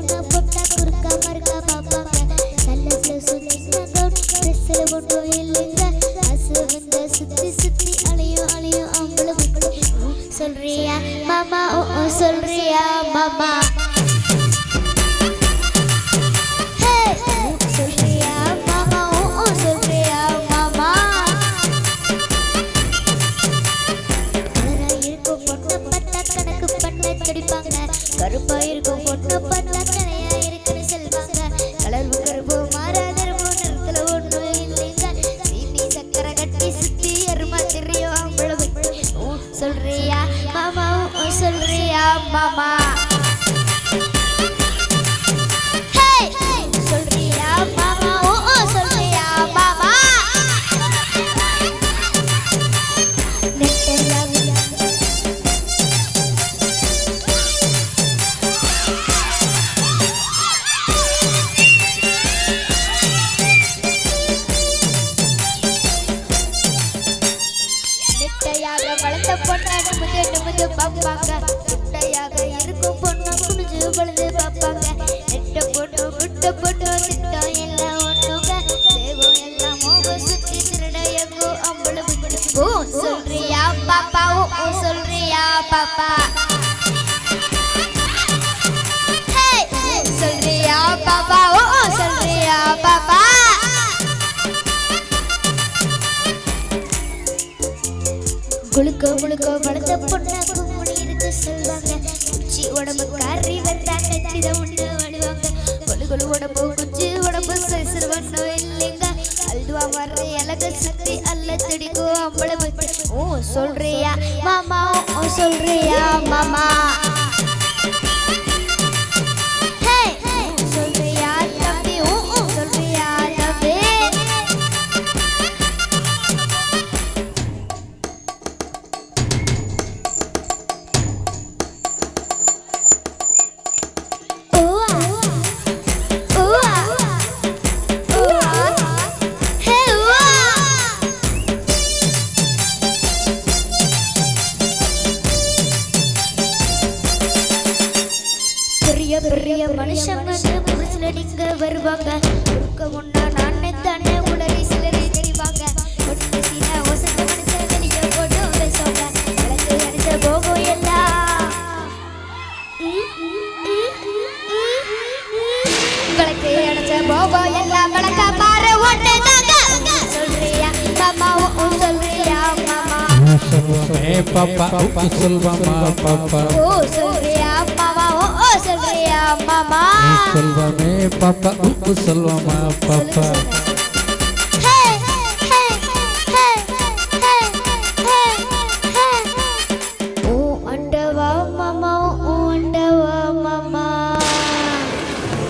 கண்ணா பொட்டா குறுக்கா மறுக்கா பாப்பாங்க கல்லத்துல சுத்தினா கவுன் ட்ரெஸ்ல ஒன்றும் இல்லைங்க அசு வந்த சுத்தி சுத்தி அலையும் அலையும் அவங்கள சொல்றியா மாமா ஓ சொல்றியா மாமா சொல்றியா மாமா ஓ சொல்றியா மாமா இருக்கும் பொண்ணை பார்த்தா கணக்கு பண்ண துடிப்பாங்க கருப்பா இருக்கும் பொண்ணை பார்த்தா கனையா இருக்குன்னு சொல்வாங்க கலர்வு கருப்பு மாறாதரவு நிறத்துல ஒன்றும் இல்லைங்க சீனி சக்கரை கட்டி சுத்தி எருமா தெரியும் அவ்வளவு சொல்றியா மாமா சொல்றியா மாமா சொல்றியா மாமா சொல்றியா மாமா நெட்டையாக வளர்ந்த பொண்ணை நிமிந்து நிமிந்து பார்ப்பாங்க குட்டையாக இருக்கும் பொண்ணு குனிஞ்சு வளர்ந்து பார்ப்பாங்க நெட்ட பொண்ணு குட்ட பொண்ணு திட்டம் எல்லாம் ஒண்ணுங்க தேவம் எல்லாம் மோக சுத்தி திருட எங்கோ அம்பளவு ஓ சொல்றியா பாப்பா ஓ சொல்றியா பாப்பா சொல்றியா பாப்பா ஓ சொல்றியா பாப்பா குளுக்க முழுக்க வளர்ந்த பொண்ணா கும்முடி இருக்கு சொல்வாங்க குச்சி உடம்பு கறி வந்தா கச்சிதான் உண்டு வழுவாங்க கொழுகொழு உடம்பு குச்சி உடம்பு சைசர் ஒன்றும் இல்லைங்க அல்வா வர்ற இலக சுத்தி அல்ல துடிக்கும் அம்பளவு ஓ சொல்றியா மாமா ஓ சொல்றியா மாமா சொல்றியா தம்பி ஓ சொல்றியா தம்பி பெரிய மனுஷங்க புதுசுல நீங்க வருவாங்க இருக்க முன்னா நானே தானே உளறி சிலரை தெரிவாங்க ஒட்டு சீனா ஒசந்த மனுஷன் வெளியே போட்டு பேசுவாங்க விளக்கு அடிச்ச போகும் எல்லாம் விளக்கு அடிச்ச போகும் எல்லாம் விளக்க பாரு ஒட்டு தாங்க சொல்றியா மாமா ஓ சொல்றியா மாமா சொல்லுமே பாப்பா ஓ சொல்வாமா பாப்பா ஓ சொல்றியா மாமா ஓ சொல்றியா மாமா சொல்வாமே பாப்பா ஓ சொல்வாமா பாப்பா